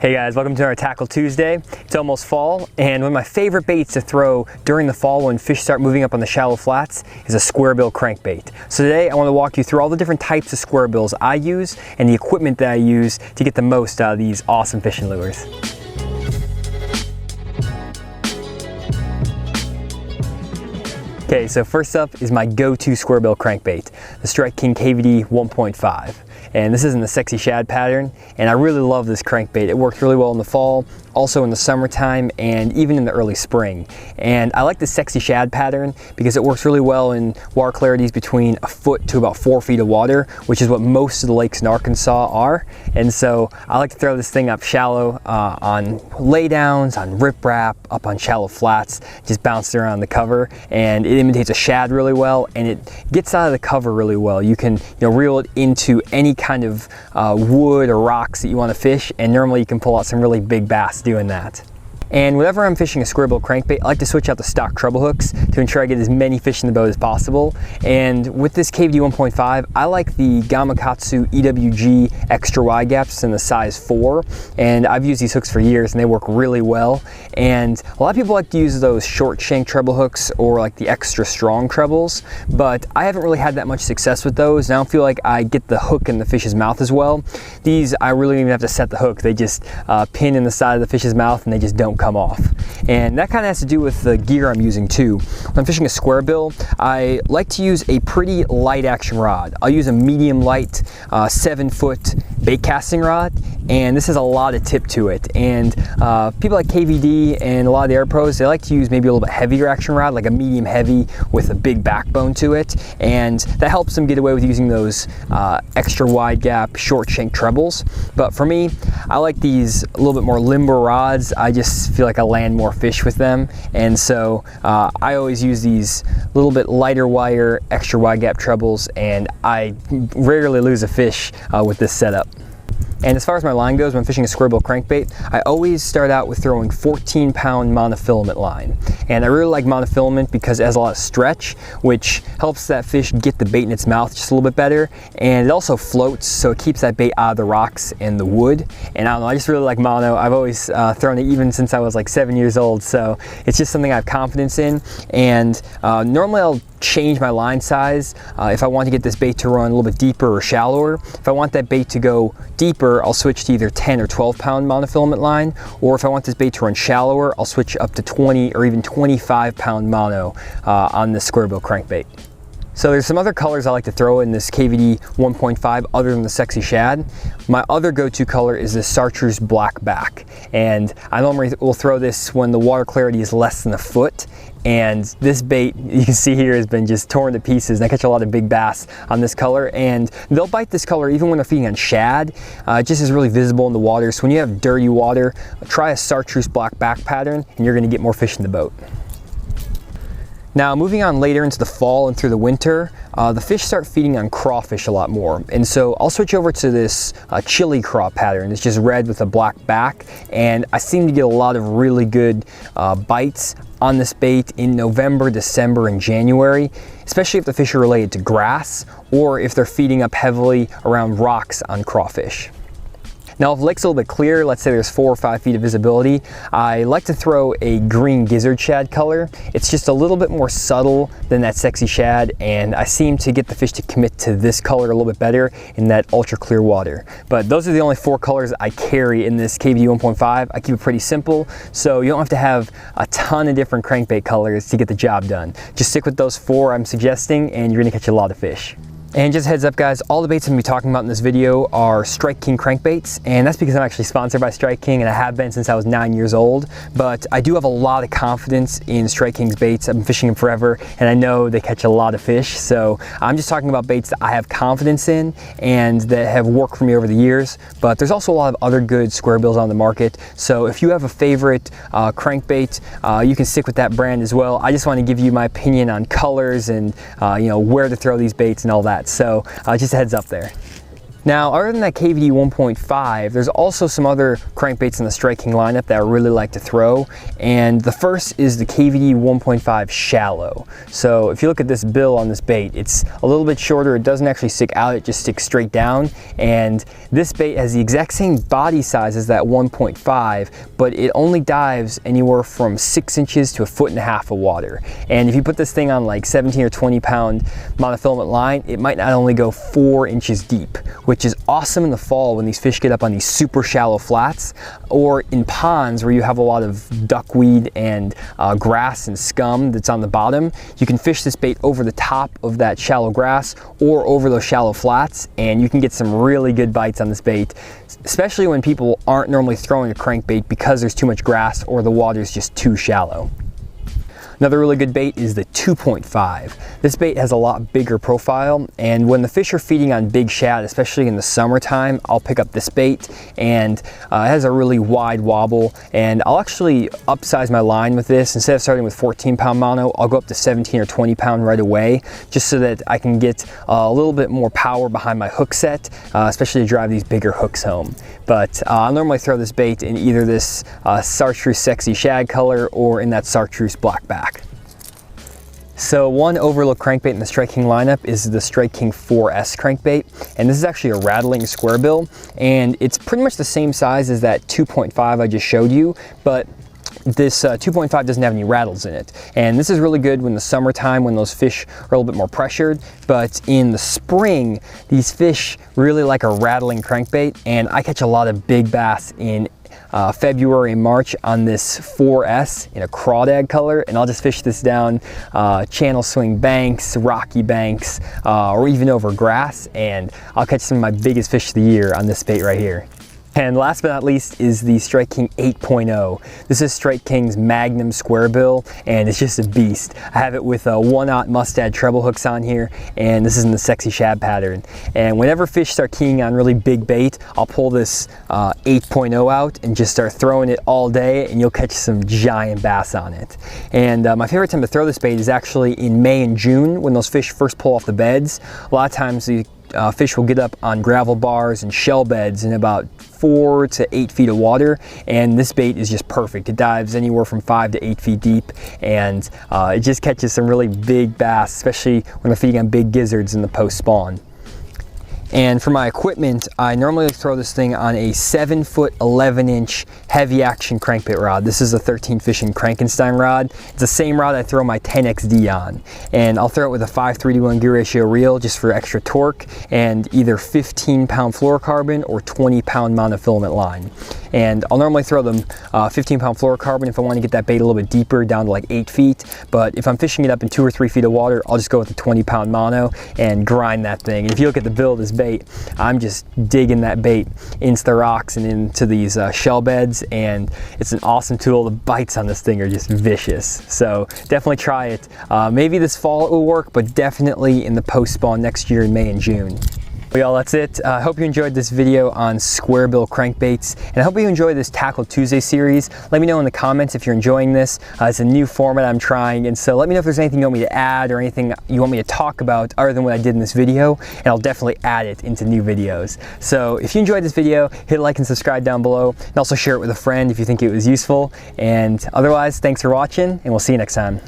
Hey guys, welcome to our Tackle Tuesday. It's almost fall, and one of my favorite baits to throw during the fall when fish start moving up on the shallow flats is a Squarebill Crankbait. So today I want to walk you through all the different types of Squarebills I use and the equipment that I use to get the most out of these awesome fishing lures. Okay, so first up is my go-to Squarebill crankbait, the Strike King KVD 1.5. And this is in the sexy shad pattern, and I really love this crankbait. It works really well in the fall, also in the summertime, and even in the early spring. And I like the sexy shad pattern because it works really well in water clarities between a foot to about 4 feet of water, which is what most of the lakes in Arkansas are. And so I like to throw this thing up shallow on laydowns, on riprap, up on shallow flats, just bounce around the cover, and it imitates a shad really well, and it gets out of the cover really well. You can reel it into any kind of wood or rocks that you want to fish, and normally you can pull out some really big bass doing that. And whenever I'm fishing a Squarebill crankbait, I like to switch out the stock treble hooks to ensure I get as many fish in the boat as possible. And with this KVD 1.5, I like the Gamakatsu EWG extra wide gaps in the size 4. And I've used these hooks for years and they work really well. And a lot of people like to use those short shank treble hooks or like the extra strong trebles, but I haven't really had that much success with those. And I don't feel like I get the hook in the fish's mouth as well. These, I really don't even have to set the hook. They just pin in the side of the fish's mouth and they just don't come off. And that kind of has to do with the gear I'm using too. When I'm fishing a Squarebill, I like to use a pretty light action rod. I'll use a medium light 7-foot bait casting rod, and this has a lot of tip to it. And people like KVD and a lot of the Air Pros, they like to use maybe a little bit heavier action rod, like a medium heavy with a big backbone to it, and that helps them get away with using those extra wide gap short shank trebles. But for me, I like these a little bit more limber rods. I just feel like I land more fish with them, and so I always use these little bit lighter wire extra wide gap trebles, and I rarely lose a fish with this setup. And as far as my line goes, when I'm fishing a Squarebill crankbait, I always start out with throwing 14-pound monofilament line. And I really like monofilament because it has a lot of stretch, which helps that fish get the bait in its mouth just a little bit better. And it also floats, so it keeps that bait out of the rocks and the wood. And I don't know, I just really like mono. I've always thrown it even since I was like 7 years old, so it's just something I have confidence in. And normally I'll change my line size if I want to get this bait to run a little bit deeper or shallower. If I want that bait to go deeper, I'll switch to either 10 or 12-pound monofilament line, or if I want this bait to run shallower, I'll switch up to 20 or even 25-pound mono on this Squarebill crankbait. So there's some other colors I like to throw in this KVD 1.5 other than the sexy shad. My other go-to color is the chartreuse black back, and I normally will throw this when the water clarity is less than a foot. And this bait, you can see here, has been just torn to pieces, and I catch a lot of big bass on this color, and they'll bite this color even when they're feeding on shad. It just is really visible in the water, so when you have dirty water, try a chartreuse black back pattern and you're going to get more fish in the boat. Now, moving on later into the fall and through the winter, the fish start feeding on crawfish a lot more. And so I'll switch over to this chili craw pattern. It's just red with a black back, and I seem to get a lot of really good bites on this bait in November, December, and January, especially if the fish are related to grass or if they're feeding up heavily around rocks on crawfish. Now, if the lake's a little bit clear, let's say there's 4 or 5 feet of visibility, I like to throw a green gizzard shad color. It's just a little bit more subtle than that sexy shad, and I seem to get the fish to commit to this color a little bit better in that ultra clear water. But those are the only 4 colors I carry in this KVD 1.5. I keep it pretty simple, so you don't have to have a ton of different crankbait colors to get the job done. Just stick with those 4 I'm suggesting, and you're gonna catch a lot of fish. And just a heads up guys, all the baits I'm going to be talking about in this video are Strike King crankbaits, and that's because I'm actually sponsored by Strike King, and I have been since I was 9 years old. But I do have a lot of confidence in Strike King's baits. I've been fishing them forever, and I know they catch a lot of fish. So I'm just talking about baits that I have confidence in and that have worked for me over the years. But there's also a lot of other good Squarebills on the market. So if you have a favorite crankbait, you can stick with that brand as well. I just want to give you my opinion on colors and where to throw these baits and all that. So just a heads up there. Now, other than that KVD 1.5, there's also some other crankbaits in the Strike King lineup that I really like to throw, and the first is the KVD 1.5 Shallow. So if you look at this bill on this bait, it's a little bit shorter. It doesn't actually stick out, it just sticks straight down, and this bait has the exact same body size as that 1.5, but it only dives anywhere from 6 inches to 1.5 feet of water. And if you put this thing on like 17 or 20 pound monofilament line, it might not only go 4 inches deep, which is awesome in the fall when these fish get up on these super shallow flats, or in ponds where you have a lot of duckweed and grass and scum that's on the bottom. You can fish this bait over the top of that shallow grass or over those shallow flats, and you can get some really good bites on this bait, especially when people aren't normally throwing a crankbait because there's too much grass or the water's just too shallow. Another really good bait is the 2.5. This bait has a lot bigger profile, and when the fish are feeding on big shad, especially in the summertime, I'll pick up this bait, and it has a really wide wobble, and I'll actually upsize my line with this. Instead of starting with 14 pound mono, I'll go up to 17 or 20 pound right away, just so that I can get a little bit more power behind my hook set, especially to drive these bigger hooks home. But I'll normally throw this bait in either this Chartreuse Sexy Shad color or in that Chartreuse Black back. So one overlooked crankbait in the Strike King lineup is the Strike King 4S crankbait, and this is actually a rattling square bill, and it's pretty much the same size as that 2.5 I just showed you, but this 2.5 doesn't have any rattles in it. And this is really good when the summertime, when those fish are a little bit more pressured, but in the spring, these fish really like a rattling crankbait, and I catch a lot of big bass in February and March on this 4S in a crawdad color, and I'll just fish this down channel swing banks, rocky banks, or even over grass, and I'll catch some of my biggest fish of the year on this bait right here. And last but not least is the Strike King 8.0. This is Strike King's Magnum square bill, and it's just a beast. I have it with 1/0 mustad treble hooks on here, and this is in the Sexy Shad pattern. And whenever fish start keying on really big bait, I'll pull this 8.0 out and just start throwing it all day, and you'll catch some giant bass on it. And my favorite time to throw this bait is actually in May and June, when those fish first pull off the beds. A lot of times the fish will get up on gravel bars and shell beds in about 4 to 8 feet of water, and this bait is just perfect. It dives anywhere from 5 to 8 feet deep, and it just catches some really big bass, especially when they're feeding on big gizzards in the post spawn. And for my equipment, I normally throw this thing on a 7-foot 11-inch heavy action crankbait rod. This is a 13 fishing Frankenstein rod. It's the same rod I throw my 10XD on. And I'll throw it with a 5:3-to-1 gear ratio reel just for extra torque, and either 15 pound fluorocarbon or 20 pound monofilament line. And I'll normally throw them 15 pound fluorocarbon if I want to get that bait a little bit deeper, down to like 8 feet. But if I'm fishing it up in 2 or 3 feet of water, I'll just go with the 20 pound mono and grind that thing. And if you look at the bill of this bait, I'm just digging that bait into the rocks and into these shell beds, and it's an awesome tool. The bites on this thing are just vicious. So definitely try it. Maybe this fall it will work, but definitely in the post spawn next year in May and June. Well, y'all, that's it. I hope you enjoyed this video on Squarebill Crankbaits, and I hope you enjoyed this Tackle Tuesday series. Let me know in the comments if you're enjoying this. It's a new format I'm trying, and so let me know if there's anything you want me to add or anything you want me to talk about other than what I did in this video, and I'll definitely add it into new videos. So if you enjoyed this video, hit like and subscribe down below, and also share it with a friend if you think it was useful. And otherwise, thanks for watching, and we'll see you next time.